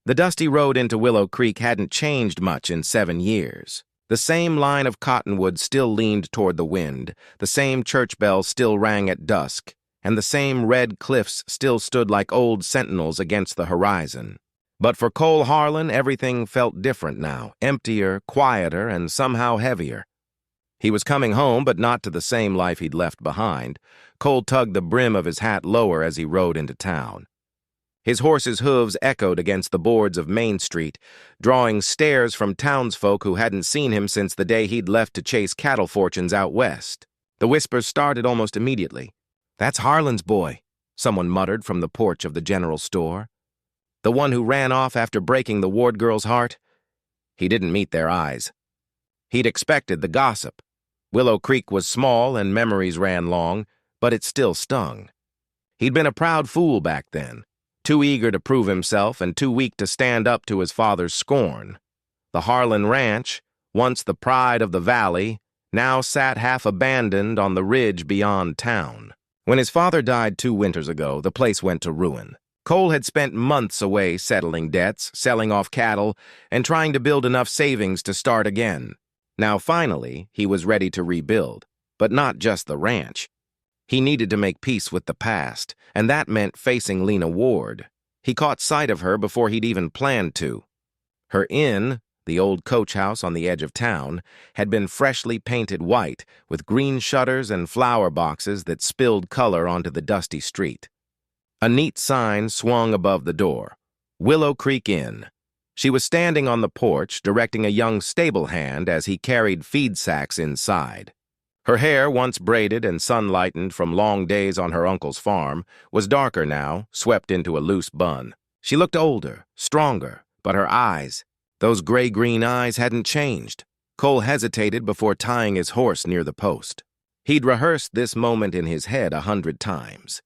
The dusty road into Willow Creek hadn't changed much in 7 years. The same line of cottonwood still leaned toward the wind, the same church bell still rang at dusk, and the same red cliffs still stood like old sentinels against the horizon. But for Cole Harlan, everything felt different now, emptier, quieter, and somehow heavier. He was coming home, but not to the same life he'd left behind. Cole tugged the brim of his hat lower as he rode into town. His horse's hooves echoed against the boards of Main Street, drawing stares from townsfolk who hadn't seen him since the day he'd left to chase cattle fortunes out west. The whispers started almost immediately. "That's Harlan's boy," someone muttered from the porch of the general store. "The one who ran off after breaking the ward girl's heart?" He didn't meet their eyes. He'd expected the gossip. Willow Creek was small and memories ran long, but it still stung. He'd been a proud fool back then, too eager to prove himself and too weak to stand up to his father's scorn. The Harlan Ranch, once the pride of the valley, now sat half abandoned on the ridge beyond town. When his father died 2 winters ago, the place went to ruin. Cole had spent months away settling debts, selling off cattle, and trying to build enough savings to start again. Now, finally, he was ready to rebuild, but not just the ranch. He needed to make peace with the past, and that meant facing Lena Ward. He caught sight of her before he'd even planned to. Her inn, the old coach house on the edge of town, had been freshly painted white, with green shutters and flower boxes that spilled color onto the dusty street. A neat sign swung above the door, Willow Creek Inn. She was standing on the porch, directing a young stable hand as he carried feed sacks inside. Her hair, once braided and sun-lightened from long days on her uncle's farm, was darker now, swept into a loose bun. She looked older, stronger, but her eyes, those gray-green eyes, hadn't changed. Cole hesitated before tying his horse near the post. He'd rehearsed this moment in his head 100 times.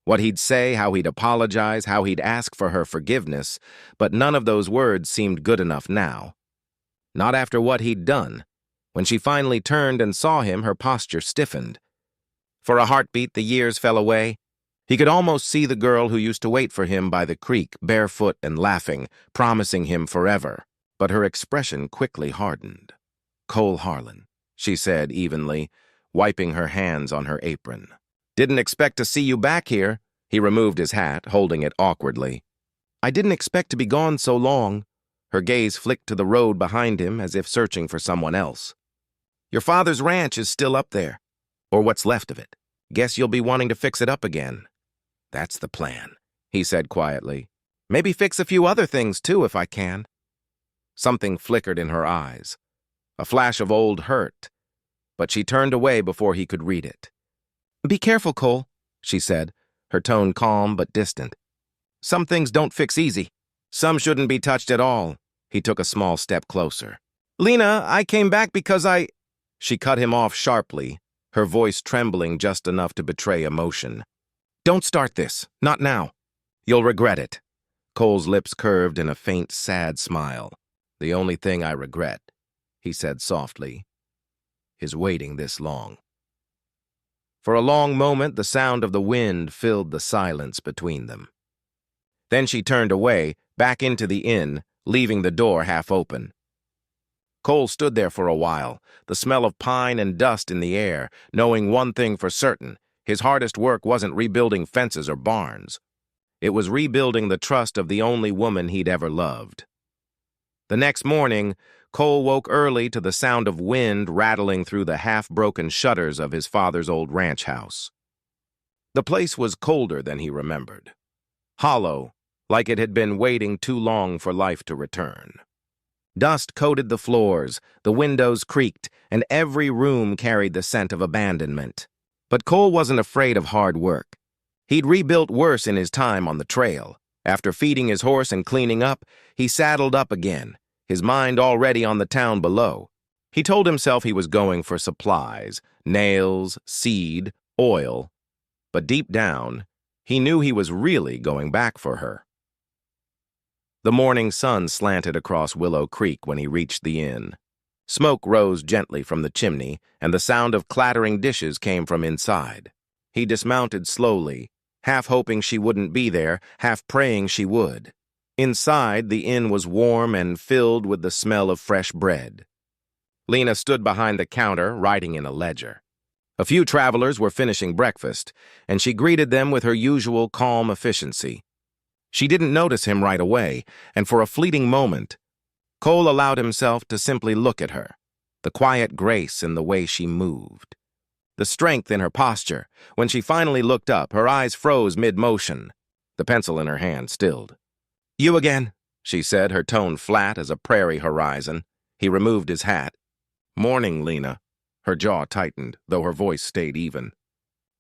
What he'd say, how he'd apologize, how he'd ask for her forgiveness, but none of those words seemed good enough now. Not after what he'd done. When she finally turned and saw him, her posture stiffened. For a heartbeat, the years fell away. He could almost see the girl who used to wait for him by the creek, barefoot and laughing, promising him forever. But her expression quickly hardened. "Cole Harlan," she said evenly, wiping her hands on her apron. "Didn't expect to see you back here." He removed his hat, holding it awkwardly. "I didn't expect to be gone so long." Her gaze flicked to the road behind him as if searching for someone else. "Your father's ranch is still up there, or what's left of it. Guess you'll be wanting to fix it up again." "That's the plan," he said quietly. "Maybe fix a few other things, too, if I can." Something flickered in her eyes, a flash of old hurt, but she turned away before he could read it. "Be careful, Cole," she said, her tone calm but distant. "Some things don't fix easy. Some shouldn't be touched at all." He took a small step closer. "Lena, I came back because I—" She cut him off sharply, her voice trembling just enough to betray emotion. "Don't start this. Not now. You'll regret it." Cole's lips curved in a faint, sad smile. "The only thing I regret," he said softly, "is waiting this long." For a long moment, the sound of the wind filled the silence between them. Then she turned away, back into the inn, leaving the door half open. Cole stood there for a while, the smell of pine and dust in the air, knowing one thing for certain: his hardest work wasn't rebuilding fences or barns. It was rebuilding the trust of the only woman he'd ever loved. The next morning, Cole woke early to the sound of wind rattling through the half-broken shutters of his father's old ranch house. The place was colder than he remembered. Hollow, like it had been waiting too long for life to return. Dust coated the floors, the windows creaked, and every room carried the scent of abandonment. But Cole wasn't afraid of hard work. He'd rebuilt worse in his time on the trail. After feeding his horse and cleaning up, he saddled up again, his mind already on the town below. He told himself he was going for supplies, nails, seed, oil. But deep down, he knew he was really going back for her. The morning sun slanted across Willow Creek when he reached the inn. Smoke rose gently from the chimney, and the sound of clattering dishes came from inside. He dismounted slowly, half hoping she wouldn't be there, half praying she would. Inside, the inn was warm and filled with the smell of fresh bread. Lena stood behind the counter, writing in a ledger. A few travelers were finishing breakfast, and she greeted them with her usual calm efficiency. She didn't notice him right away, and for a fleeting moment, Cole allowed himself to simply look at her, the quiet grace in the way she moved, the strength in her posture. When she finally looked up, her eyes froze mid-motion. The pencil in her hand stilled. "You again," she said, her tone flat as a prairie horizon. He removed his hat. "Morning, Lena." Her jaw tightened, though her voice stayed even.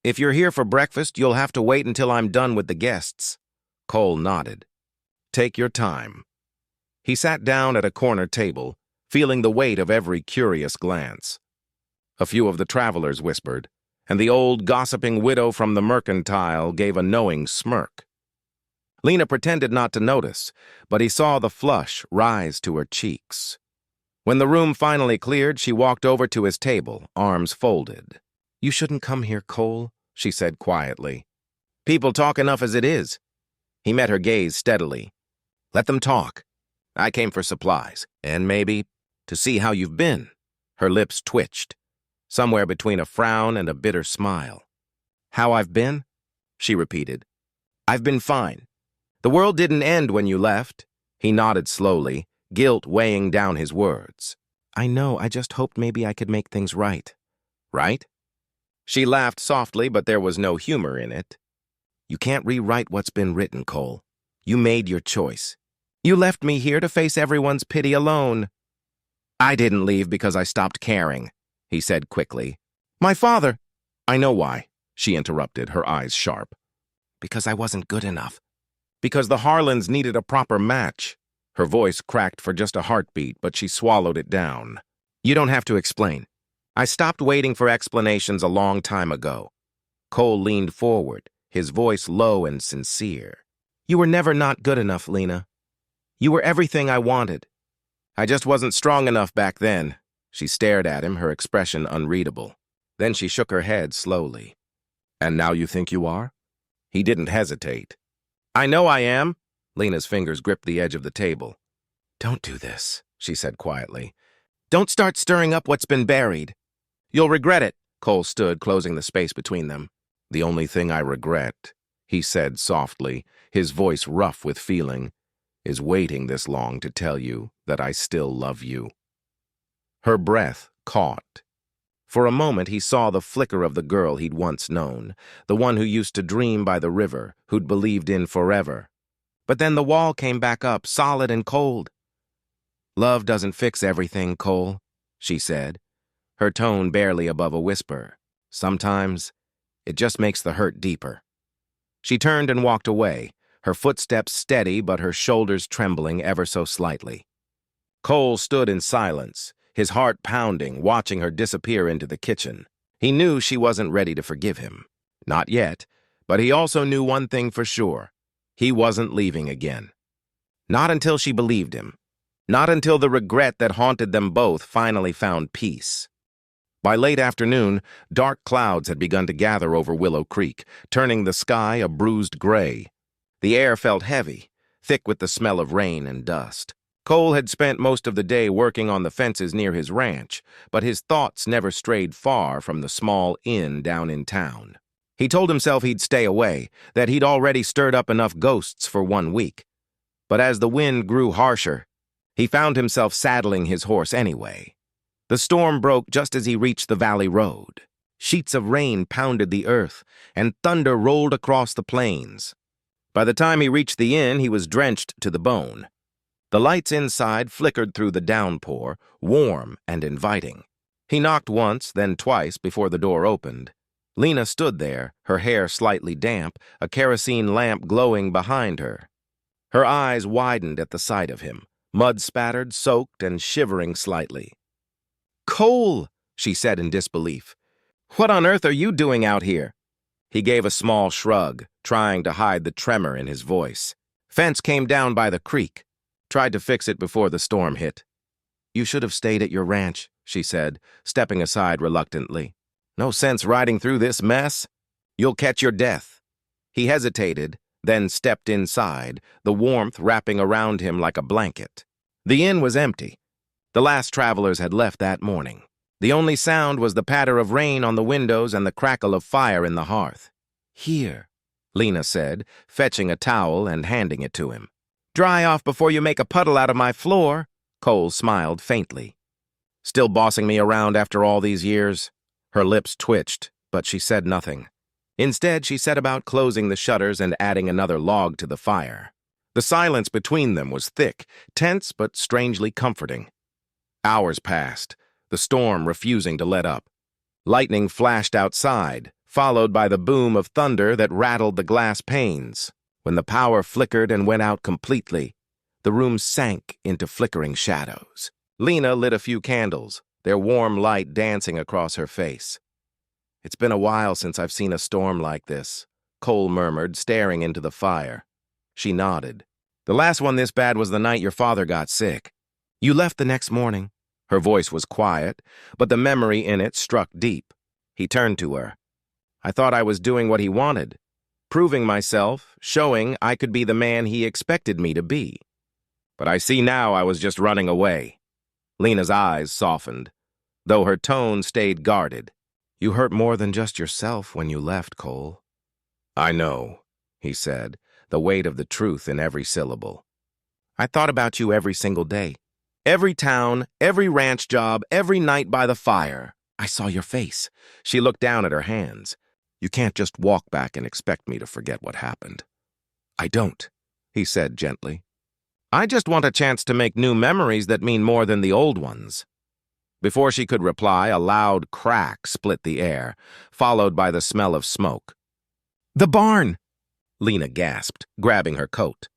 "If you're here for breakfast, you'll have to wait until I'm done with the guests." Cole nodded. "Take your time." He sat down at a corner table, feeling the weight of every curious glance. A few of the travelers whispered, and the old gossiping widow from the mercantile gave a knowing smirk. Lena pretended not to notice, but he saw the flush rise to her cheeks. When the room finally cleared, she walked over to his table, arms folded. "You shouldn't come here, Cole," she said quietly. "People talk enough as it is." He met her gaze steadily. "Let them talk. I came for supplies, and maybe to see how you've been." Her lips twitched, somewhere between a frown and a bitter smile. "How I've been?" she repeated. "I've been fine. The world didn't end when you left." He nodded slowly, guilt weighing down his words. "I know, I just hoped maybe I could make things right." "Right?" She laughed softly, but there was no humor in it. "You can't rewrite what's been written, Cole. You made your choice. You left me here to face everyone's pity alone." "I didn't leave because I stopped caring," he said quickly. "My father—" "I know why," she interrupted, her eyes sharp. "Because I wasn't good enough. Because the Harlans needed a proper match." Her voice cracked for just a heartbeat, but she swallowed it down. "You don't have to explain. I stopped waiting for explanations a long time ago." Cole leaned forward, his voice low and sincere. "You were never not good enough, Lena. You were everything I wanted. I just wasn't strong enough back then." She stared at him, her expression unreadable. Then she shook her head slowly. "And now you think you are?" He didn't hesitate. "I know I am." Lena's fingers gripped the edge of the table. "Don't do this," she said quietly. "Don't start stirring up what's been buried. You'll regret it." Cole stood, closing the space between them. "The only thing I regret," he said softly, his voice rough with feeling, "is waiting this long to tell you that I still love you." Her breath caught. For a moment he saw the flicker of the girl he'd once known, the one who used to dream by the river, who'd believed in forever. But then the wall came back up, solid and cold. "Love doesn't fix everything, Cole," she said, her tone barely above a whisper. "Sometimes it just makes the hurt deeper." She turned and walked away, her footsteps steady but her shoulders trembling ever so slightly. Cole stood in silence, his heart pounding, watching her disappear into the kitchen. He knew she wasn't ready to forgive him. Not yet, but he also knew one thing for sure. He wasn't leaving again. Not until she believed him. Not until the regret that haunted them both finally found peace. By late afternoon, dark clouds had begun to gather over Willow Creek, turning the sky a bruised gray. The air felt heavy, thick with the smell of rain and dust. Cole had spent most of the day working on the fences near his ranch, but his thoughts never strayed far from the small inn down in town. He told himself he'd stay away, that he'd already stirred up enough ghosts for 1 week. But as the wind grew harsher, he found himself saddling his horse anyway. The storm broke just as he reached the valley road. Sheets of rain pounded the earth, and thunder rolled across the plains. By the time he reached the inn, he was drenched to the bone. The lights inside flickered through the downpour, warm and inviting. He knocked once, then twice before the door opened. Lena stood there, her hair slightly damp, a kerosene lamp glowing behind her. Her eyes widened at the sight of him, mud-spattered, soaked, and shivering slightly. "Cole," she said in disbelief. "What on earth are you doing out here?" He gave a small shrug, trying to hide the tremor in his voice. "Fence came down by the creek. Tried to fix it before the storm hit." "You should have stayed at your ranch," she said, stepping aside reluctantly. "No sense riding through this mess. You'll catch your death." He hesitated, then stepped inside, the warmth wrapping around him like a blanket. The inn was empty. The last travelers had left that morning. The only sound was the patter of rain on the windows and the crackle of fire in the hearth. "Here," Lena said, fetching a towel and handing it to him. "Dry off before you make a puddle out of my floor." Cole smiled faintly. "Still bossing me around after all these years?" Her lips twitched, but she said nothing. Instead, she set about closing the shutters and adding another log to the fire. The silence between them was thick, tense but strangely comforting. Hours passed, the storm refusing to let up. Lightning flashed outside, followed by the boom of thunder that rattled the glass panes. When the power flickered and went out completely, the room sank into flickering shadows. Lena lit a few candles, their warm light dancing across her face. "It's been a while since I've seen a storm like this," Cole murmured, staring into the fire. She nodded. "The last one this bad was the night your father got sick. You left the next morning." Her voice was quiet, but the memory in it struck deep. He turned to her. "I thought I was doing what he wanted, proving myself, showing I could be the man he expected me to be. But I see now I was just running away." Lena's eyes softened, though her tone stayed guarded. "You hurt more than just yourself when you left, Cole." "I know," he said, the weight of the truth in every syllable. "I thought about you every single day. Every town, every ranch job, every night by the fire. I saw your face." She looked down at her hands. "You can't just walk back and expect me to forget what happened." "I don't," he said gently. "I just want a chance to make new memories that mean more than the old ones." Before she could reply, a loud crack split the air, followed by the smell of smoke. "The barn!" Lena gasped, grabbing her coat.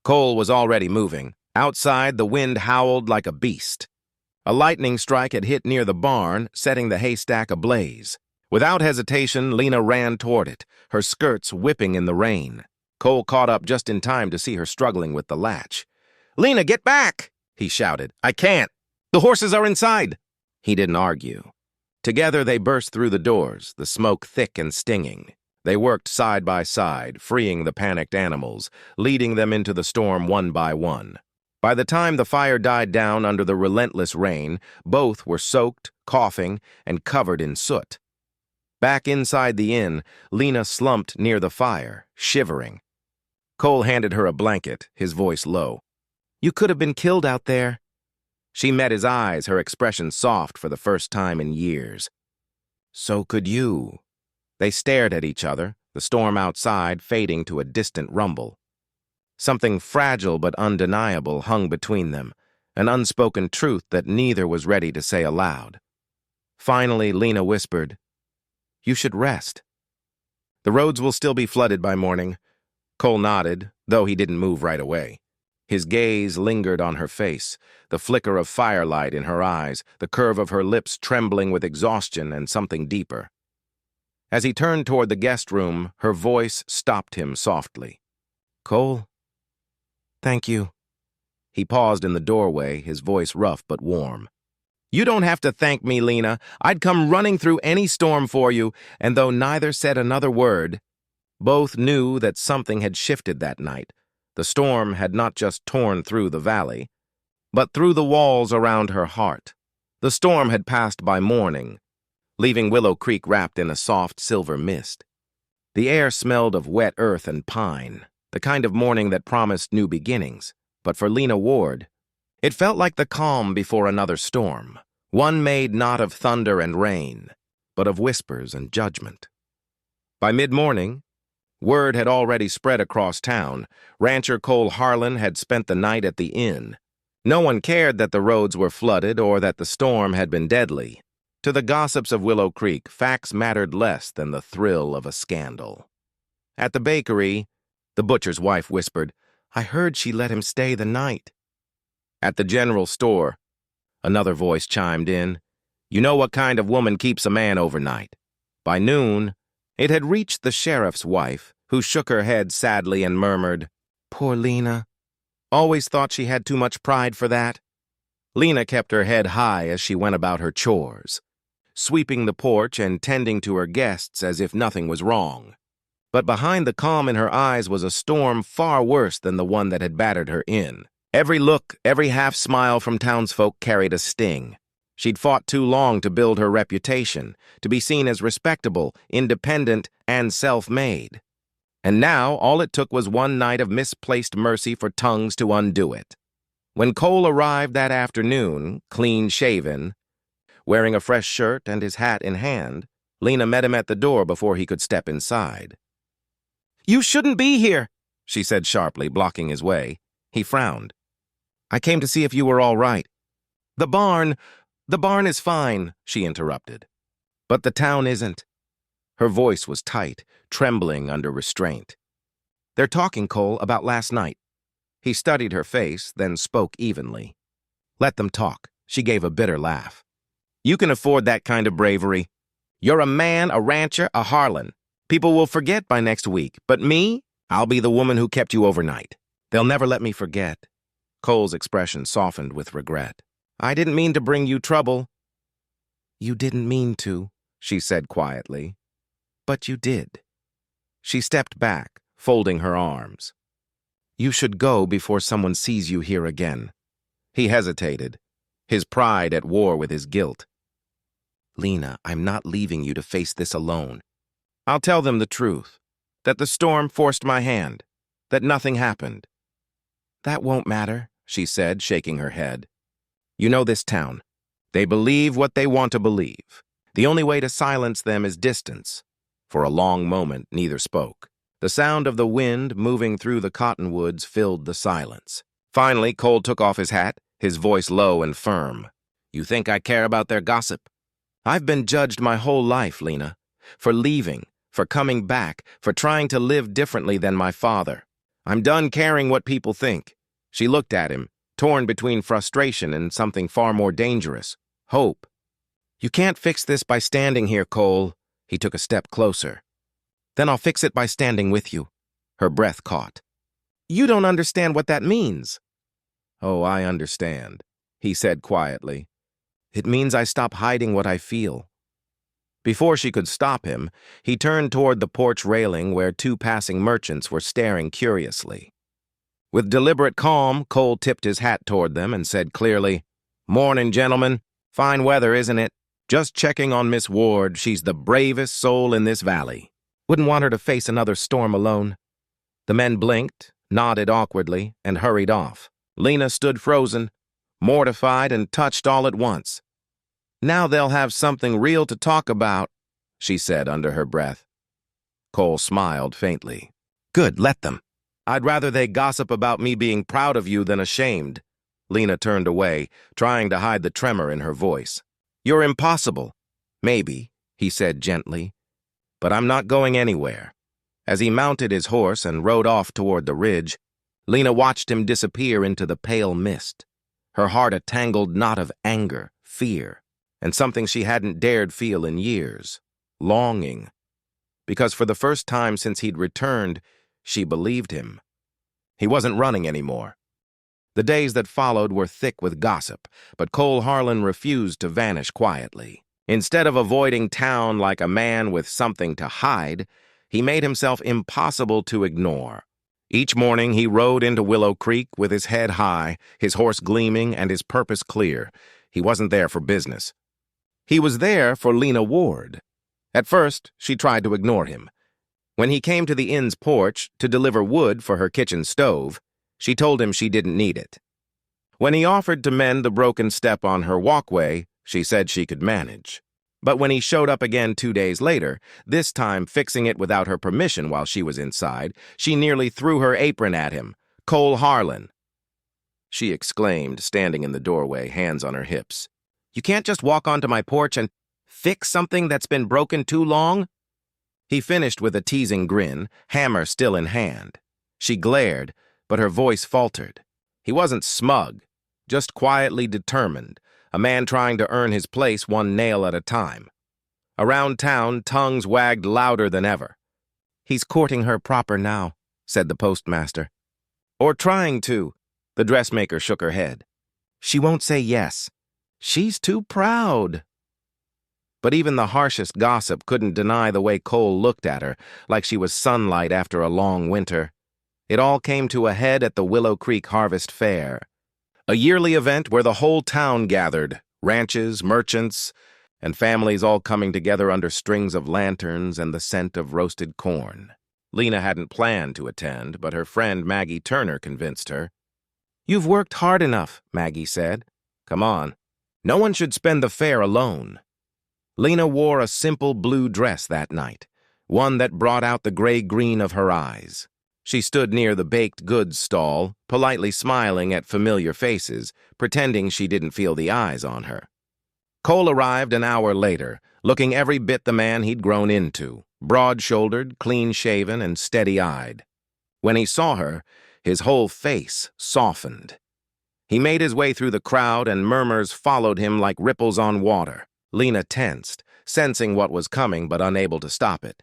Cole was already moving. Outside, the wind howled like a beast. A lightning strike had hit near the barn, setting the haystack ablaze. Without hesitation, Lena ran toward it, her skirts whipping in the rain. Cole caught up just in time to see her struggling with the latch. "Lena, get back!" he shouted. "I can't. The horses are inside." He didn't argue. Together they burst through the doors, the smoke thick and stinging. They worked side by side, freeing the panicked animals, leading them into the storm one by one. By the time the fire died down under the relentless rain, both were soaked, coughing, and covered in soot. Back inside the inn, Lena slumped near the fire, shivering. Cole handed her a blanket, his voice low. "You could have been killed out there." She met his eyes, her expression soft for the first time in years. "So could you." They stared at each other, the storm outside fading to a distant rumble. Something fragile but undeniable hung between them, an unspoken truth that neither was ready to say aloud. Finally, Lena whispered, "You should rest. The roads will still be flooded by morning." Cole nodded, though he didn't move right away. His gaze lingered on her face, the flicker of firelight in her eyes, the curve of her lips trembling with exhaustion and something deeper. As he turned toward the guest room, her voice stopped him softly. "Cole, thank you." He paused in the doorway, his voice rough but warm. "You don't have to thank me, Lena. I'd come running through any storm for you," and though neither said another word, both knew that something had shifted that night. The storm had not just torn through the valley, but through the walls around her heart. The storm had passed by morning, leaving Willow Creek wrapped in a soft silver mist. The air smelled of wet earth and pine, the kind of morning that promised new beginnings. But for Lena Ward, it felt like the calm before another storm, one made not of thunder and rain, but of whispers and judgment. By mid-morning, word had already spread across town. Rancher Cole Harlan had spent the night at the inn. No one cared that the roads were flooded or that the storm had been deadly. To the gossips of Willow Creek, facts mattered less than the thrill of a scandal. At the bakery, the butcher's wife whispered, "I heard she let him stay the night." At the general store, another voice chimed in, "You know what kind of woman keeps a man overnight." By noon, it had reached the sheriff's wife, who shook her head sadly and murmured, "Poor Lena. Always thought she had too much pride for that." Lena kept her head high as she went about her chores, sweeping the porch and tending to her guests as if nothing was wrong. But behind the calm in her eyes was a storm far worse than the one that had battered her in. Every look, every half-smile from townsfolk carried a sting. She'd fought too long to build her reputation, to be seen as respectable, independent, and self-made. And now all it took was one night of misplaced mercy for tongues to undo it. When Cole arrived that afternoon, clean-shaven, wearing a fresh shirt and his hat in hand, Lena met him at the door before he could step inside. "You shouldn't be here," she said sharply, blocking his way. He frowned. "I came to see if you were all right." The barn is fine," she interrupted. "But the town isn't." Her voice was tight, trembling under restraint. "They're talking, Cole, about last night." He studied her face, then spoke evenly. "Let them talk." She gave a bitter laugh. "You can afford that kind of bravery. You're a man, a rancher, a Harlan. People will forget by next week, but me, I'll be the woman who kept you overnight. They'll never let me forget." Cole's expression softened with regret. "I didn't mean to bring you trouble." "You didn't mean to," she said quietly. "But you did." She stepped back, folding her arms. "You should go before someone sees you here again." He hesitated, his pride at war with his guilt. "Lena, I'm not leaving you to face this alone. I'll tell them the truth, that the storm forced my hand, that nothing happened." "That won't matter," she said, shaking her head. "You know this town. They believe what they want to believe. The only way to silence them is distance." For a long moment, neither spoke. The sound of the wind moving through the cottonwoods filled the silence. Finally, Cole took off his hat, his voice low and firm. "You think I care about their gossip? I've been judged my whole life, Lena, for leaving, for coming back, for trying to live differently than my father. I'm done caring what people think." She looked at him, torn between frustration and something far more dangerous, hope. "You can't fix this by standing here, Cole." He took a step closer. "Then I'll fix it by standing with you." Her breath caught. "You don't understand what that means." "Oh, I understand," he said quietly. "It means I stop hiding what I feel." Before she could stop him, he turned toward the porch railing where two passing merchants were staring curiously. With deliberate calm, Cole tipped his hat toward them and said clearly, "Morning, gentlemen. Fine weather, isn't it? Just checking on Miss Ward. She's the bravest soul in this valley. Wouldn't want her to face another storm alone." The men blinked, nodded awkwardly, and hurried off. Lena stood frozen, mortified and touched all at once. "Now they'll have something real to talk about," she said under her breath. Cole smiled faintly. "Good, let them. I'd rather they gossip about me being proud of you than ashamed." Lena turned away, trying to hide the tremor in her voice. "You're impossible." "Maybe," he said gently, "but I'm not going anywhere." As he mounted his horse and rode off toward the ridge, Lena watched him disappear into the pale mist, her heart a tangled knot of anger, fear, and something she hadn't dared feel in years, longing. Because for the first time since he'd returned, she believed him. He wasn't running anymore. The days that followed were thick with gossip, but Cole Harlan refused to vanish quietly. Instead of avoiding town like a man with something to hide, he made himself impossible to ignore. Each morning he rode into Willow Creek with his head high, his horse gleaming, and his purpose clear. He wasn't there for business. He was there for Lena Ward. At first, she tried to ignore him. When he came to the inn's porch to deliver wood for her kitchen stove, she told him she didn't need it. When he offered to mend the broken step on her walkway, she said she could manage. But when he showed up again 2 days later, this time fixing it without her permission while she was inside, she nearly threw her apron at him. "Cole Harlan!" she exclaimed, standing in the doorway, hands on her hips. "You can't just walk onto my porch and fix something that's been broken too long?" He finished with a teasing grin, hammer still in hand. She glared, but her voice faltered. He wasn't smug, just quietly determined, a man trying to earn his place one nail at a time. Around town, tongues wagged louder than ever. "He's courting her proper now," said the postmaster. "Or trying to," the dressmaker shook her head. "She won't say yes. She's too proud." But even the harshest gossip couldn't deny the way Cole looked at her, like she was sunlight after a long winter. It all came to a head at the Willow Creek Harvest Fair, a yearly event where the whole town gathered, ranches, merchants, and families all coming together under strings of lanterns and the scent of roasted corn. Lena hadn't planned to attend, but her friend Maggie Turner convinced her. "You've worked hard enough," Maggie said. "Come on. No one should spend the fair alone." Lena wore a simple blue dress that night, one that brought out the gray-green of her eyes. She stood near the baked goods stall, politely smiling at familiar faces, pretending she didn't feel the eyes on her. Cole arrived an hour later, looking every bit the man he'd grown into, broad-shouldered, clean-shaven, and steady-eyed. When he saw her, his whole face softened. He made his way through the crowd, and murmurs followed him like ripples on water. Lena tensed, sensing what was coming but unable to stop it.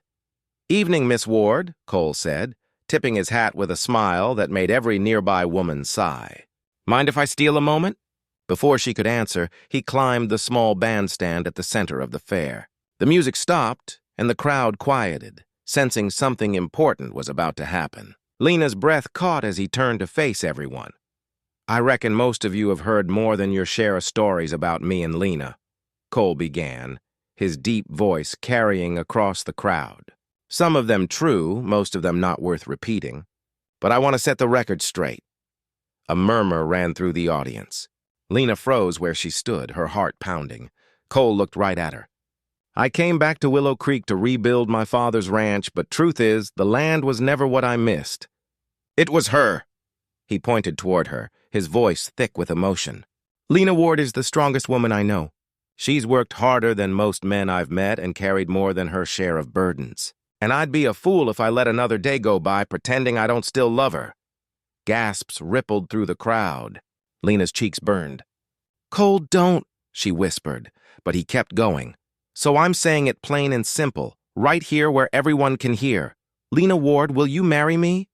"Evening, Miss Ward," Cole said, tipping his hat with a smile that made every nearby woman sigh. "Mind if I steal a moment?" Before she could answer, he climbed the small bandstand at the center of the fair. The music stopped, and the crowd quieted, sensing something important was about to happen. Lena's breath caught as he turned to face everyone. "I reckon most of you have heard more than your share of stories about me and Lena," Cole began, his deep voice carrying across the crowd. "Some of them true, most of them not worth repeating. But I want to set the record straight." A murmur ran through the audience. Lena froze where she stood, her heart pounding. Cole looked right at her. "I came back to Willow Creek to rebuild my father's ranch, but truth is, the land was never what I missed. It was her." He pointed toward her, his voice thick with emotion. "Lena Ward is the strongest woman I know. She's worked harder than most men I've met and carried more than her share of burdens. And I'd be a fool if I let another day go by pretending I don't still love her." Gasps rippled through the crowd. Lena's cheeks burned. "Cole, don't," she whispered, but he kept going. "So I'm saying it plain and simple, right here where everyone can hear. Lena Ward, will you marry me?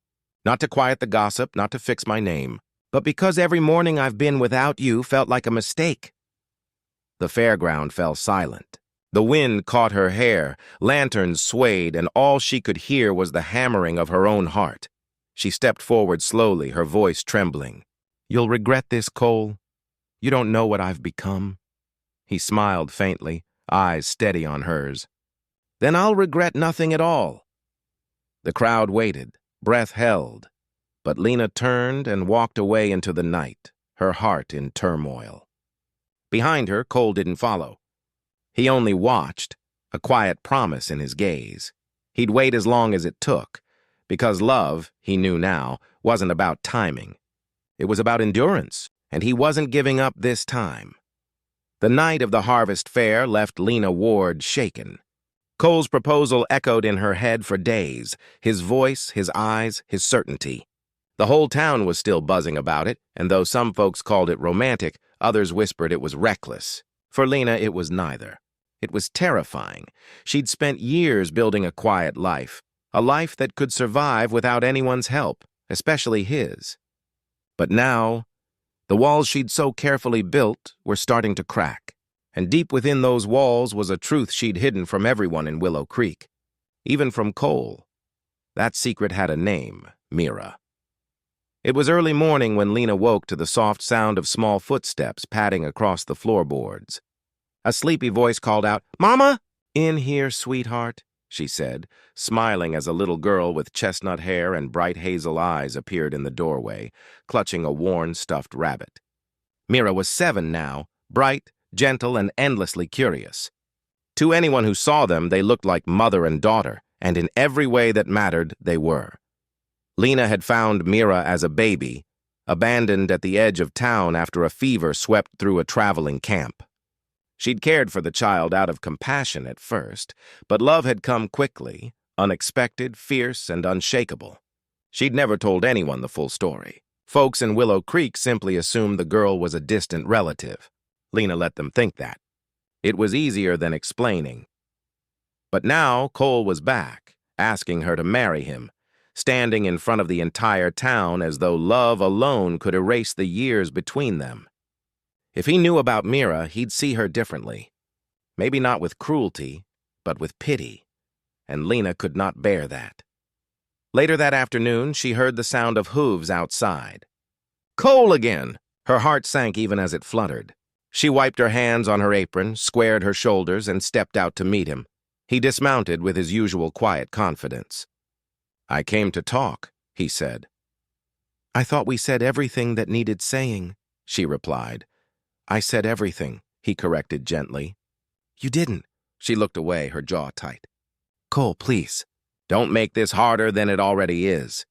Not to quiet the gossip, not to fix my name, but because every morning I've been without you felt like a mistake." The fairground fell silent. The wind caught her hair, lanterns swayed, and all she could hear was the hammering of her own heart. She stepped forward slowly, her voice trembling. "You'll regret this, Cole. You don't know what I've become." He smiled faintly, eyes steady on hers. "Then I'll regret nothing at all." The crowd waited, breath held, but Lena turned and walked away into the night, her heart in turmoil. Behind her, Cole didn't follow. He only watched, a quiet promise in his gaze. He'd wait as long as it took, because love, he knew now, wasn't about timing. It was about endurance, and he wasn't giving up this time. The night of the Harvest Fair left Lena Ward shaken. Cole's proposal echoed in her head for days, his voice, his eyes, his certainty. The whole town was still buzzing about it, and though some folks called it romantic, others whispered it was reckless. For Lena, it was neither. It was terrifying. She'd spent years building a quiet life, a life that could survive without anyone's help, especially his. But now, the walls she'd so carefully built were starting to crack, and deep within those walls was a truth she'd hidden from everyone in Willow Creek, even from Cole. That secret had a name, Mira. It was early morning when Lena woke to the soft sound of small footsteps padding across the floorboards. A sleepy voice called out, "Mama!" "In here, sweetheart," she said, smiling as a little girl with chestnut hair and bright hazel eyes appeared in the doorway, clutching a worn stuffed rabbit. Mira was 7 now, bright, gentle, and endlessly curious. To anyone who saw them, they looked like mother and daughter, and in every way that mattered, they were. Lena had found Mira as a baby, abandoned at the edge of town after a fever swept through a traveling camp. She'd cared for the child out of compassion at first, but love had come quickly, unexpected, fierce, and unshakable. She'd never told anyone the full story. Folks in Willow Creek simply assumed the girl was a distant relative. Lena let them think that. It was easier than explaining. But now Cole was back, asking her to marry him, standing in front of the entire town as though love alone could erase the years between them. If he knew about Mira, he'd see her differently. Maybe not with cruelty, but with pity, and Lena could not bear that. Later that afternoon, she heard the sound of hooves outside. Cole again! Her heart sank even as it fluttered. She wiped her hands on her apron, squared her shoulders, and stepped out to meet him. He dismounted with his usual quiet confidence. "I came to talk," he said. "I thought we said everything that needed saying," she replied. "I said everything," he corrected gently. "You didn't." She looked away, her jaw tight. "Cole, please. Don't make this harder than it already is."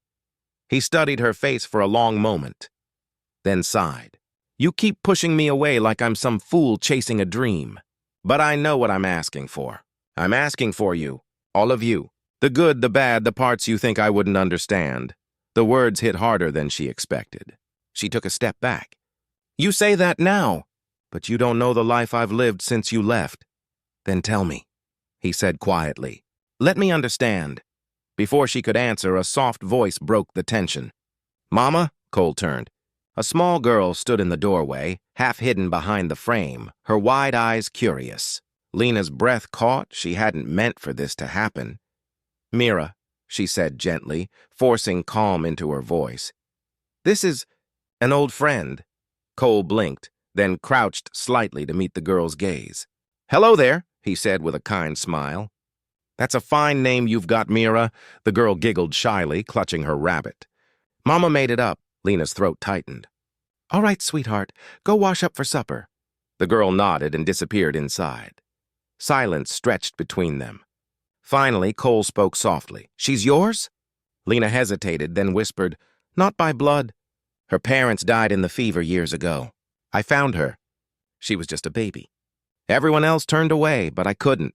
He studied her face for a long moment, then sighed. "You keep pushing me away like I'm some fool chasing a dream. But I know what I'm asking for. I'm asking for you, all of you. The good, the bad, the parts you think I wouldn't understand." The words hit harder than she expected. She took a step back. "You say that now, but you don't know the life I've lived since you left." "Then tell me," he said quietly. "Let me understand." Before she could answer, a soft voice broke the tension. "Mama?" Cole turned. A small girl stood in the doorway, half hidden behind the frame, her wide eyes curious. Lena's breath caught. She hadn't meant for this to happen. "Mira," she said gently, forcing calm into her voice. "This is an old friend." Cole blinked, then crouched slightly to meet the girl's gaze. "Hello there," he said with a kind smile. "That's a fine name you've got, Mira." The girl giggled shyly, clutching her rabbit. "Mama made it up." Lena's throat tightened. "All right, sweetheart, go wash up for supper." The girl nodded and disappeared inside. Silence stretched between them. Finally, Cole spoke softly. "She's yours?" Lena hesitated, then whispered, "Not by blood. Her parents died in the fever years ago. I found her. She was just a baby. Everyone else turned away, but I couldn't."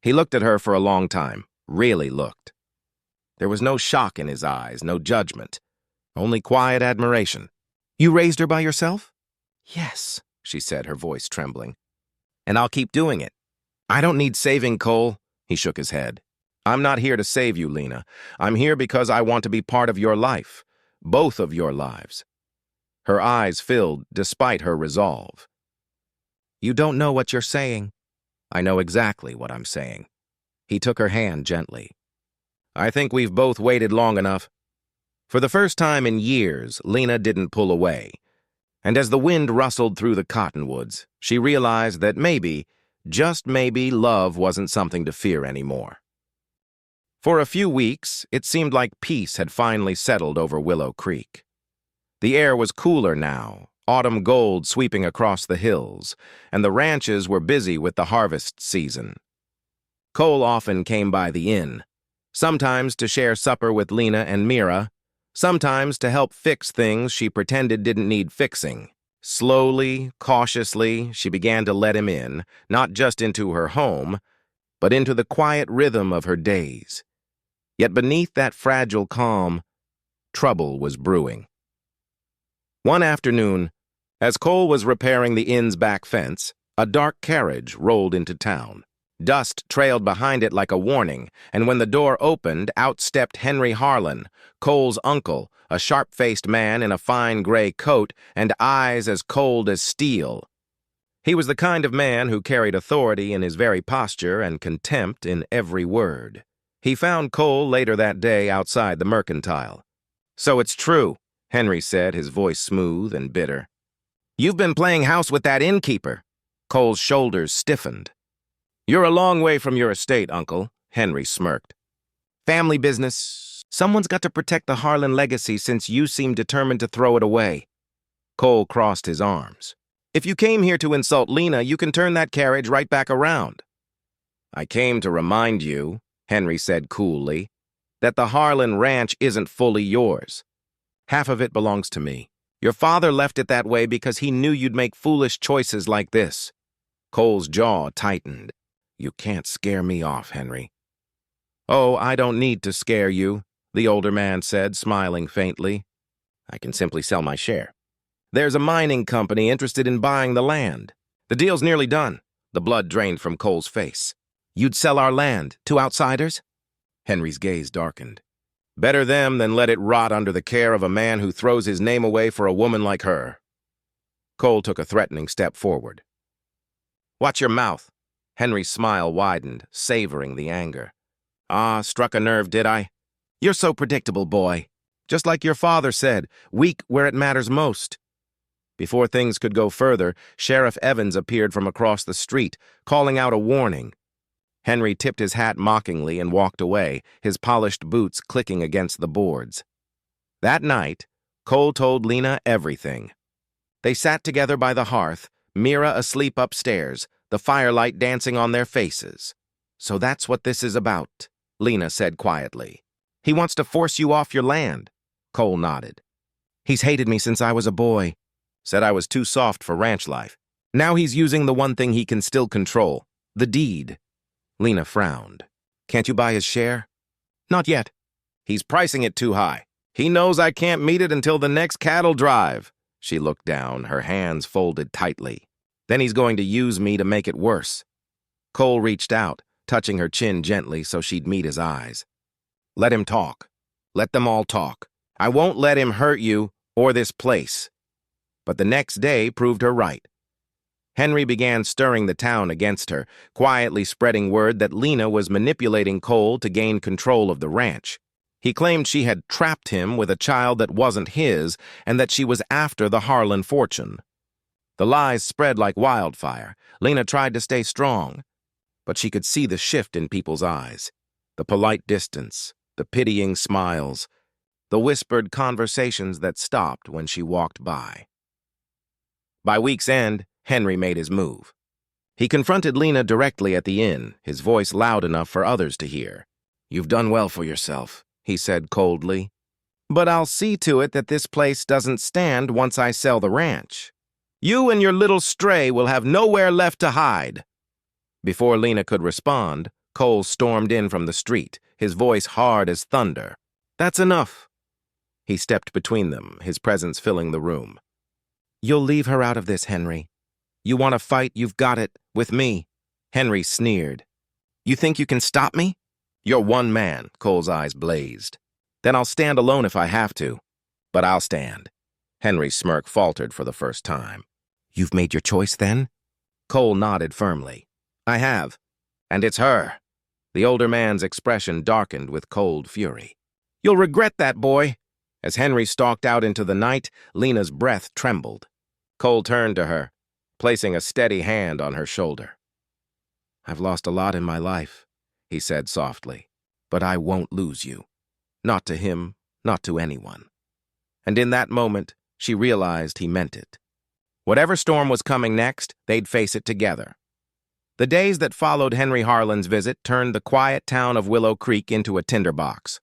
He looked at her for a long time, really looked. There was no shock in his eyes, no judgment, only quiet admiration. "You raised her by yourself?" "Yes," she said, her voice trembling. "And I'll keep doing it. I don't need saving, Cole." He shook his head. "I'm not here to save you, Lena. I'm here because I want to be part of your life, both of your lives." Her eyes filled despite her resolve. "You don't know what you're saying." "I know exactly what I'm saying." He took her hand gently. "I think we've both waited long enough." For the first time in years, Lena didn't pull away. And as the wind rustled through the cottonwoods, she realized that maybe, just maybe, love wasn't something to fear anymore. For a few weeks, it seemed like peace had finally settled over Willow Creek. The air was cooler now, autumn gold sweeping across the hills, and the ranches were busy with the harvest season. Cole often came by the inn, sometimes to share supper with Lena and Mira, sometimes to help fix things she pretended didn't need fixing. Slowly, cautiously, she began to let him in, not just into her home, but into the quiet rhythm of her days. Yet beneath that fragile calm, trouble was brewing. One afternoon, as Cole was repairing the inn's back fence, a dark carriage rolled into town. Dust trailed behind it like a warning, and when the door opened, out stepped Henry Harlan, Cole's uncle, a sharp-faced man in a fine gray coat and eyes as cold as steel. He was the kind of man who carried authority in his very posture and contempt in every word. He found Cole later that day outside the mercantile. "So it's true," Henry said, his voice smooth and bitter. "You've been playing house with that innkeeper." Cole's shoulders stiffened. "You're a long way from your estate, Uncle," Henry smirked. "Family business. Someone's got to protect the Harlan legacy since you seem determined to throw it away." Cole crossed his arms. "If you came here to insult Lena, you can turn that carriage right back around." "I came to remind you," Henry said coolly, "that the Harlan ranch isn't fully yours. Half of it belongs to me. Your father left it that way because he knew you'd make foolish choices like this." Cole's jaw tightened. "You can't scare me off, Henry." "Oh, I don't need to scare you," the older man said, smiling faintly. "I can simply sell my share. There's a mining company interested in buying the land. The deal's nearly done." The blood drained from Cole's face. "You'd sell our land to outsiders?" Henry's gaze darkened. "Better them than let it rot under the care of a man who throws his name away for a woman like her." Cole took a threatening step forward. "Watch your mouth," Henry's smile widened, savoring the anger. Ah, struck a nerve, did I? You're so predictable, boy. Just like your father said, weak where it matters most. Before things could go further, Sheriff Evans appeared from across the street, calling out a warning. Henry tipped his hat mockingly and walked away, his polished boots clicking against the boards. That night, Cole told Lena everything. They sat together by the hearth, Mira asleep upstairs, the firelight dancing on their faces. So that's what this is about, Lena said quietly. He wants to force you off your land. Cole nodded. He's hated me since I was a boy. Said I was too soft for ranch life. Now he's using the one thing he can still control, the deed. Lena frowned. Can't you buy his share? Not yet. He's pricing it too high. He knows I can't meet it until the next cattle drive. She looked down, her hands folded tightly. Then he's going to use me to make it worse. Cole reached out, touching her chin gently so she'd meet his eyes. Let him talk. Let them all talk. I won't let him hurt you or this place. But the next day proved her right. Henry began stirring the town against her, quietly spreading word that Lena was manipulating Cole to gain control of the ranch. He claimed she had trapped him with a child that wasn't his and that she was after the Harlan fortune. The lies spread like wildfire. Lena tried to stay strong, but she could see the shift in people's eyes, the polite distance, the pitying smiles, the whispered conversations that stopped when she walked by. By week's end, Henry made his move. He confronted Lena directly at the inn, his voice loud enough for others to hear. You've done well for yourself, he said coldly. But I'll see to it that this place doesn't stand once I sell the ranch. You and your little stray will have nowhere left to hide. Before Lena could respond, Cole stormed in from the street, his voice hard as thunder. That's enough. He stepped between them, his presence filling the room. You'll leave her out of this, Henry. You want to fight, you've got it, with me. Henry sneered. You think you can stop me? You're one man, Cole's eyes blazed. Then I'll stand alone if I have to. But I'll stand. Henry's smirk faltered for the first time. You've made your choice, then? Cole nodded firmly. I have. And it's her. The older man's expression darkened with cold fury. You'll regret that, boy. As Henry stalked out into the night, Lena's breath trembled. Cole turned to her, placing a steady hand on her shoulder. I've lost a lot in my life, he said softly, but I won't lose you. Not to him, not to anyone. And in that moment, she realized he meant it. Whatever storm was coming next, they'd face it together. The days that followed Henry Harlan's visit turned the quiet town of Willow Creek into a tinderbox.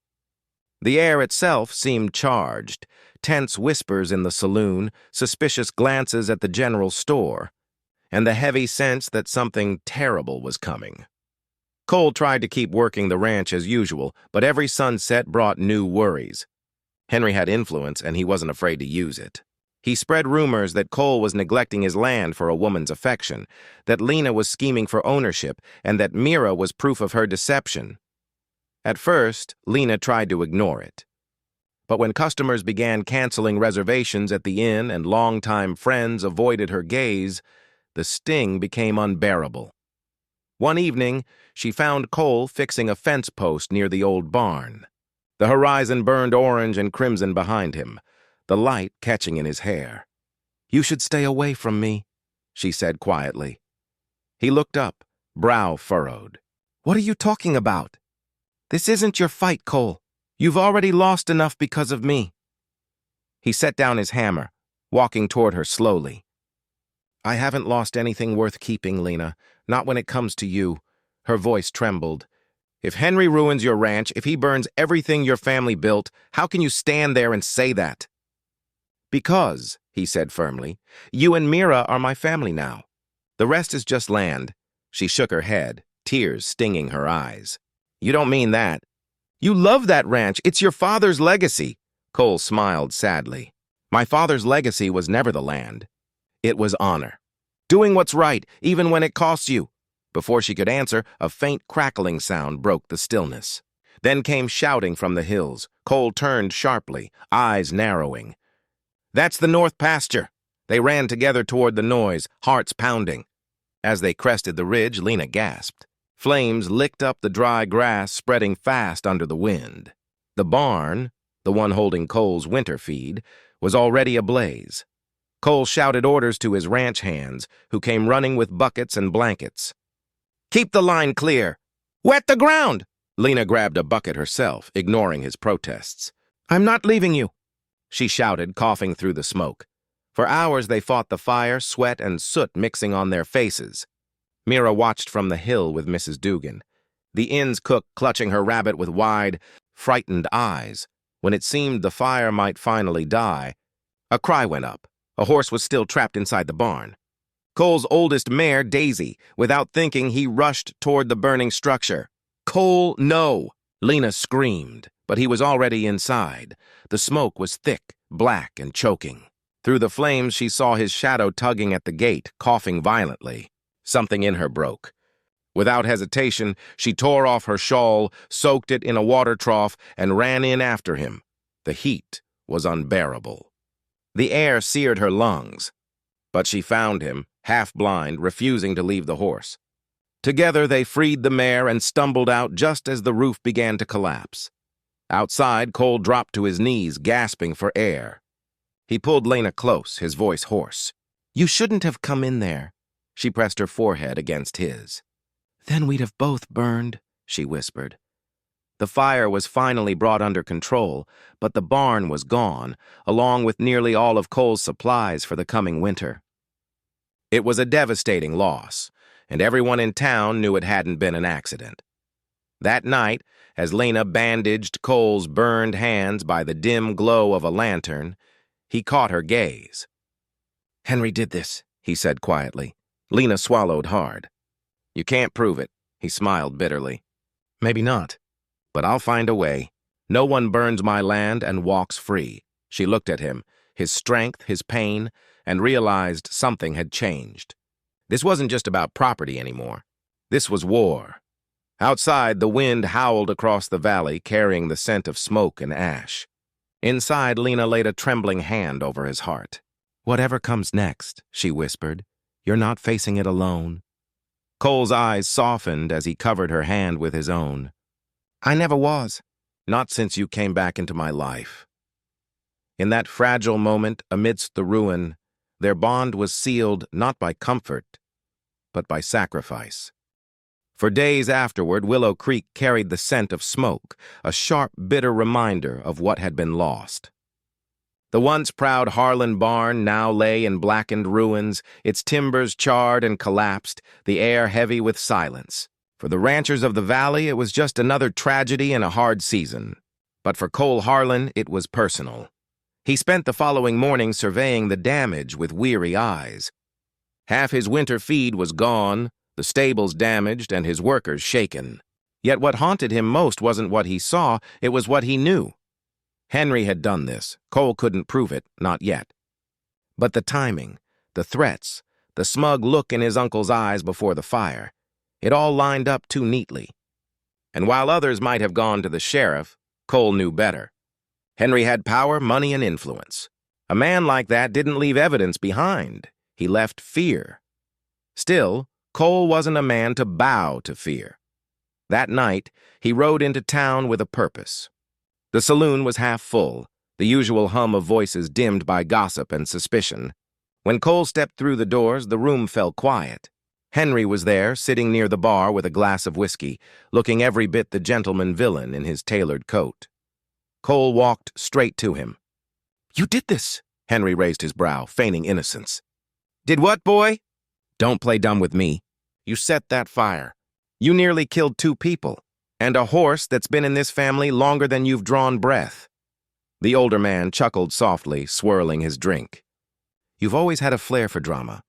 The air itself seemed charged, tense whispers in the saloon, suspicious glances at the general store, and the heavy sense that something terrible was coming. Cole tried to keep working the ranch as usual, but every sunset brought new worries. Henry had influence, and he wasn't afraid to use it. He spread rumors that Cole was neglecting his land for a woman's affection, that Lena was scheming for ownership, and that Mira was proof of her deception. At first, Lena tried to ignore it. But when customers began canceling reservations at the inn and longtime friends avoided her gaze, the sting became unbearable. One evening, she found Cole fixing a fence post near the old barn. The horizon burned orange and crimson behind him, the light catching in his hair. You should stay away from me, she said quietly. He looked up, brow furrowed. What are you talking about? This isn't your fight, Cole. You've already lost enough because of me. He set down his hammer, walking toward her slowly. I haven't lost anything worth keeping, Lena, not when it comes to you. Her voice trembled. If Henry ruins your ranch, if he burns everything your family built, how can you stand there and say that? Because, he said firmly, you and Mira are my family now. The rest is just land. She shook her head, tears stinging her eyes. You don't mean that. You love that ranch. It's your father's legacy. Cole smiled sadly. My father's legacy was never the land. It was honor. Doing what's right, even when it costs you. Before she could answer, a faint crackling sound broke the stillness. Then came shouting from the hills. Cole turned sharply, eyes narrowing. That's the north pasture. They ran together toward the noise, hearts pounding. As they crested the ridge, Lena gasped. Flames licked up the dry grass, spreading fast under the wind. The barn, the one holding Cole's winter feed, was already ablaze. Cole shouted orders to his ranch hands, who came running with buckets and blankets. "Keep the line clear! Wet the ground!" Lena grabbed a bucket herself, ignoring his protests. "I'm not leaving you," she shouted, coughing through the smoke. For hours they fought the fire, sweat and soot mixing on their faces. Mira watched from the hill with Mrs. Dugan, the inn's cook clutching her rabbit with wide, frightened eyes. When it seemed the fire might finally die, a cry went up. A horse was still trapped inside the barn. Cole's oldest mare, Daisy. Without thinking, he rushed toward the burning structure. "Cole, no!" Lena screamed, but he was already inside. The smoke was thick, black, and choking. Through the flames, she saw his shadow tugging at the gate, coughing violently. Something in her broke. Without hesitation, she tore off her shawl, soaked it in a water trough, and ran in after him. The heat was unbearable. The air seared her lungs. But she found him, half-blind, refusing to leave the horse. Together they freed the mare and stumbled out just as the roof began to collapse. Outside, Cole dropped to his knees, gasping for air. He pulled Lena close, his voice hoarse. "You shouldn't have come in there." She pressed her forehead against his. "Then we'd have both burned," she whispered. The fire was finally brought under control, but the barn was gone, along with nearly all of Cole's supplies for the coming winter. It was a devastating loss, and everyone in town knew it hadn't been an accident. That night, as Lena bandaged Cole's burned hands by the dim glow of a lantern, he caught her gaze. "Henry did this," he said quietly. Lena swallowed hard. "You can't prove it," he smiled bitterly. "Maybe not, but I'll find a way. No one burns my land and walks free." She looked at him, his strength, his pain, and realized something had changed. This wasn't just about property anymore. This was war. Outside, the wind howled across the valley, carrying the scent of smoke and ash. Inside, Lena laid a trembling hand over his heart. "Whatever comes next," she whispered, "you're not facing it alone." Cole's eyes softened as he covered her hand with his own. "I never was. Not since you came back into my life." In that fragile moment, amidst the ruin, their bond was sealed not by comfort, but by sacrifice. For days afterward, Willow Creek carried the scent of smoke, a sharp, bitter reminder of what had been lost. The once proud Harlan barn now lay in blackened ruins, its timbers charred and collapsed, the air heavy with silence. For the ranchers of the valley, it was just another tragedy in a hard season. But for Cole Harlan, it was personal. He spent the following morning surveying the damage with weary eyes. Half his winter feed was gone, the stables damaged, and his workers shaken. Yet what haunted him most wasn't what he saw, it was what he knew. Henry had done this. Cole couldn't prove it, not yet. But the timing, the threats, the smug look in his uncle's eyes before the fire, it all lined up too neatly. And while others might have gone to the sheriff, Cole knew better. Henry had power, money, and influence. A man like that didn't leave evidence behind. He left fear. Still, Cole wasn't a man to bow to fear. That night, he rode into town with a purpose. The saloon was half full, the usual hum of voices dimmed by gossip and suspicion. When Cole stepped through the doors, the room fell quiet. Henry was there, sitting near the bar with a glass of whiskey, looking every bit the gentleman villain in his tailored coat. Cole walked straight to him. "You did this!" Henry raised his brow, feigning innocence. "Did what, boy?" "Don't play dumb with me. You set that fire. You nearly killed 2 people, and a horse that's been in this family longer than you've drawn breath." The older man chuckled softly, swirling his drink. "You've always had a flair for drama.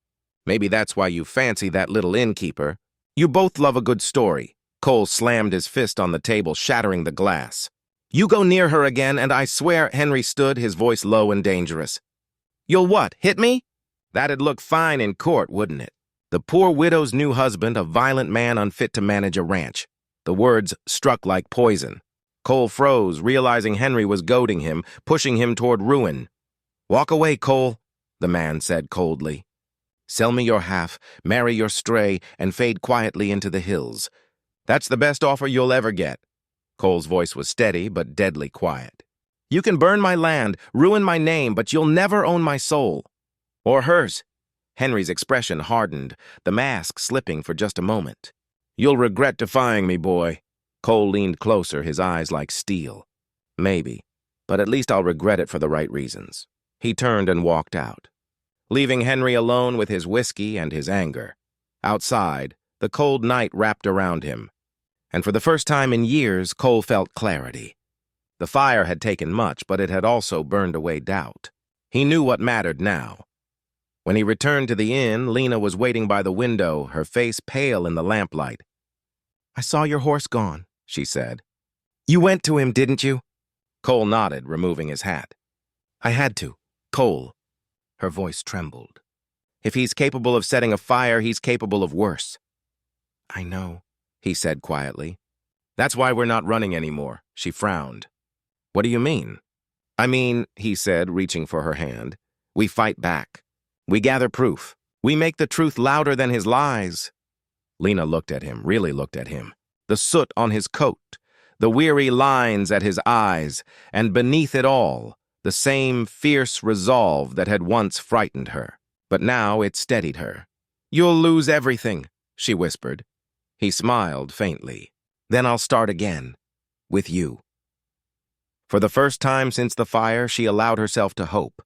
Maybe that's why you fancy that little innkeeper. You both love a good story." Cole slammed his fist on the table, shattering the glass. "You go near her again, and I swear," Henry stood, his voice low and dangerous. "You'll what, hit me?" "That'd look fine in court, wouldn't it?" The poor widow's new husband, a violent man unfit to manage a ranch. The words struck like poison. Cole froze, realizing Henry was goading him, pushing him toward ruin. "Walk away, Cole," the man said coldly. Sell me your half, marry your stray, and fade quietly into the hills. That's the best offer you'll ever get." Cole's voice was steady but deadly quiet. "You can burn my land, ruin my name, but you'll never own my soul. Or hers." Henry's expression hardened, the mask slipping for just a moment. "You'll regret defying me, boy." Cole leaned closer, his eyes like steel. "Maybe, but at least I'll regret it for the right reasons." He turned and walked out, leaving Henry alone with his whiskey and his anger. Outside, the cold night wrapped around him, and for the first time in years, Cole felt clarity. The fire had taken much, but it had also burned away doubt. He knew what mattered now. When he returned to the inn, Lena was waiting by the window, her face pale in the lamplight. "I saw your horse gone," she said. "You went to him, didn't you?" Cole nodded, removing his hat. "I had to. Cole." Her voice trembled. "If he's capable of setting a fire, he's capable of worse." "I know," he said quietly. "That's why we're not running anymore." She frowned. "What do you mean?" "I mean," he said, reaching for her hand, "we fight back. We gather proof. We make the truth louder than his lies." Lena looked at him, really looked at him. The soot on his coat, the weary lines at his eyes, and beneath it all, the same fierce resolve that had once frightened her. But now it steadied her. "You'll lose everything," she whispered. He smiled faintly. "Then I'll start again. With you." For the first time since the fire, she allowed herself to hope.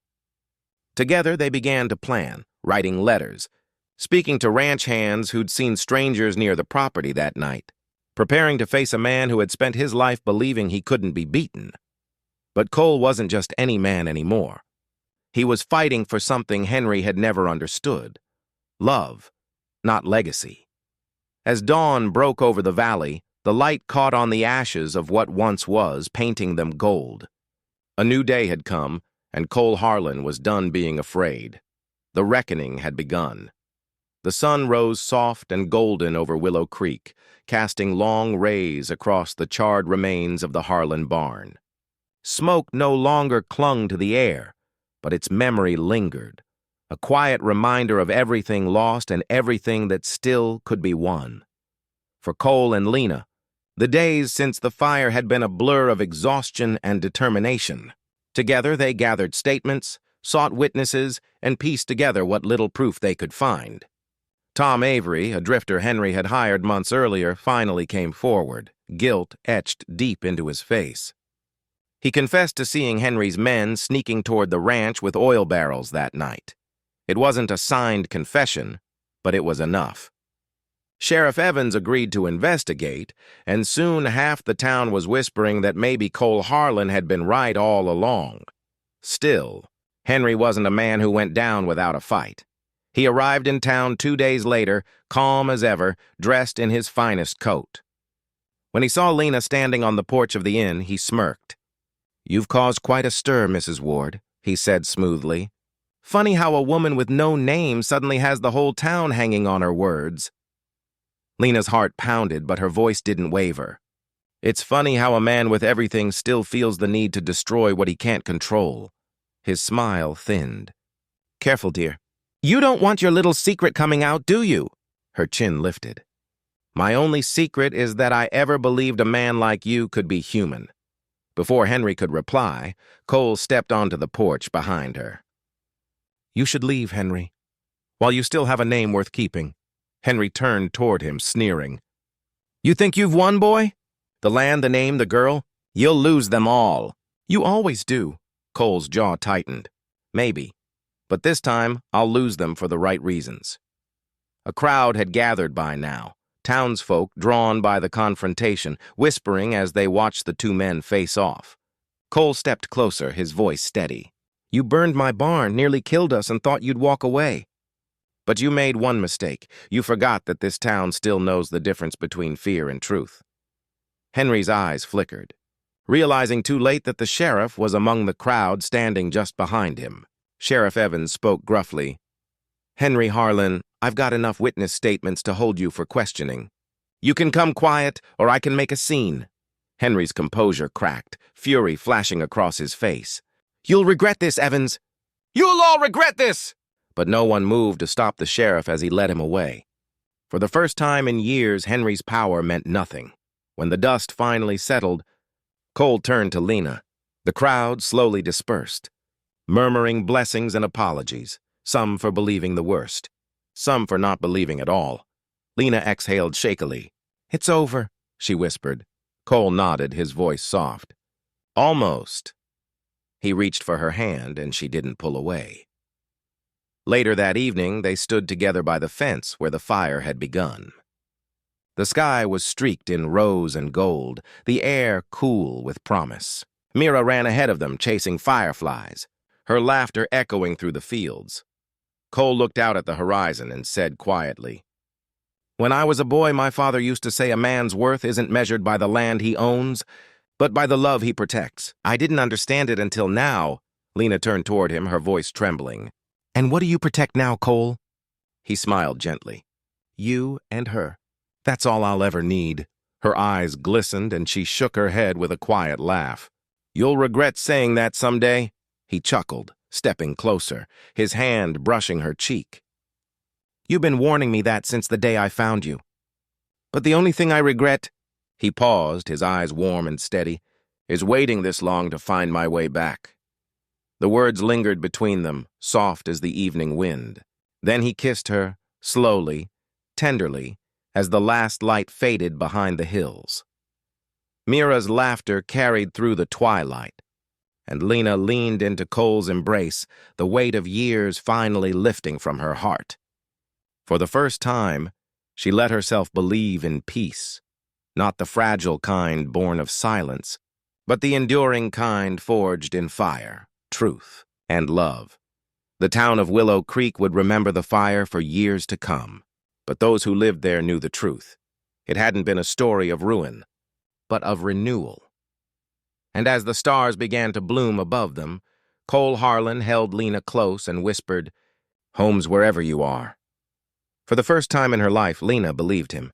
Together they began to plan, writing letters, speaking to ranch hands who'd seen strangers near the property that night, preparing to face a man who had spent his life believing he couldn't be beaten. But Cole wasn't just any man anymore. He was fighting for something Henry had never understood. Love, not legacy. As dawn broke over the valley, the light caught on the ashes of what once was, painting them gold. A new day had come, and Cole Harlan was done being afraid. The reckoning had begun. The sun rose soft and golden over Willow Creek, casting long rays across the charred remains of the Harlan barn. Smoke no longer clung to the air, but its memory lingered, a quiet reminder of everything lost and everything that still could be won. For Cole and Lena, the days since the fire had been a blur of exhaustion and determination. Together they gathered statements, sought witnesses, and pieced together what little proof they could find. Tom Avery, a drifter Henry had hired months earlier, finally came forward, guilt etched deep into his face. He confessed to seeing Henry's men sneaking toward the ranch with oil barrels that night. It wasn't a signed confession, but it was enough. Sheriff Evans agreed to investigate, and soon half the town was whispering that maybe Cole Harlan had been right all along. Still, Henry wasn't a man who went down without a fight. He arrived in town 2 days later, calm as ever, dressed in his finest coat. When he saw Lena standing on the porch of the inn, he smirked. "You've caused quite a stir, Mrs. Ward," he said smoothly. "Funny how a woman with no name suddenly has the whole town hanging on her words." Lena's heart pounded, but her voice didn't waver. "It's funny how a man with everything still feels the need to destroy what he can't control." His smile thinned. "Careful, dear. You don't want your little secret coming out, do you?" Her chin lifted. "My only secret is that I ever believed a man like you could be human." Before Henry could reply, Cole stepped onto the porch behind her. "You should leave, Henry, while you still have a name worth keeping." Henry turned toward him, sneering. "You think you've won, boy? The land, the name, the girl? You'll lose them all." "You always do." Cole's jaw tightened. "Maybe, but this time I'll lose them for the right reasons." A crowd had gathered by now, townsfolk drawn by the confrontation, whispering as they watched the two men face off. Cole stepped closer, his voice steady. "You burned my barn, nearly killed us, and thought you'd walk away. But you made one mistake. You forgot that this town still knows the difference between fear and truth." Henry's eyes flickered, realizing too late that the sheriff was among the crowd standing just behind him. Sheriff Evans spoke gruffly. "Henry Harlan, I've got enough witness statements to hold you for questioning. You can come quiet, or I can make a scene." Henry's composure cracked, fury flashing across his face. "You'll regret this, Evans." "You'll all regret this!" but no one moved to stop the sheriff as he led him away. For the first time in years, Henry's power meant nothing. When the dust finally settled, Cole turned to Lena. The crowd slowly dispersed, murmuring blessings and apologies, some for believing the worst, some for not believing at all. Lena exhaled shakily. "It's over," she whispered. Cole nodded, his voice soft. "Almost." He reached for her hand, and she didn't pull away. Later that evening, they stood together by the fence where the fire had begun. The sky was streaked in rose and gold, the air cool with promise. Mira ran ahead of them, chasing fireflies, her laughter echoing through the fields. Cole looked out at the horizon and said quietly, "When I was a boy, my father used to say a man's worth isn't measured by the land he owns, but by the love he protects. I didn't understand it until now." Lena turned toward him, her voice trembling. "And what do you protect now, Cole?" He smiled gently. "You and her. That's all I'll ever need." Her eyes glistened, and she shook her head with a quiet laugh. "You'll regret saying that someday," he chuckled, stepping closer, his hand brushing her cheek. "You've been warning me that since the day I found you. But the only thing I regret," he paused, his eyes warm and steady, "is waiting this long to find my way back." The words lingered between them, soft as the evening wind. Then he kissed her, slowly, tenderly, as the last light faded behind the hills. Mira's laughter carried through the twilight, and Lena leaned into Cole's embrace, the weight of years finally lifting from her heart. For the first time, she let herself believe in peace, not the fragile kind born of silence, but the enduring kind forged in fire, truth, and love. The town of Willow Creek would remember the fire for years to come, but those who lived there knew the truth. It hadn't been a story of ruin, but of renewal. And as the stars began to bloom above them, Cole Harlan held Lena close and whispered, "Home's wherever you are." For the first time in her life, Lena believed him.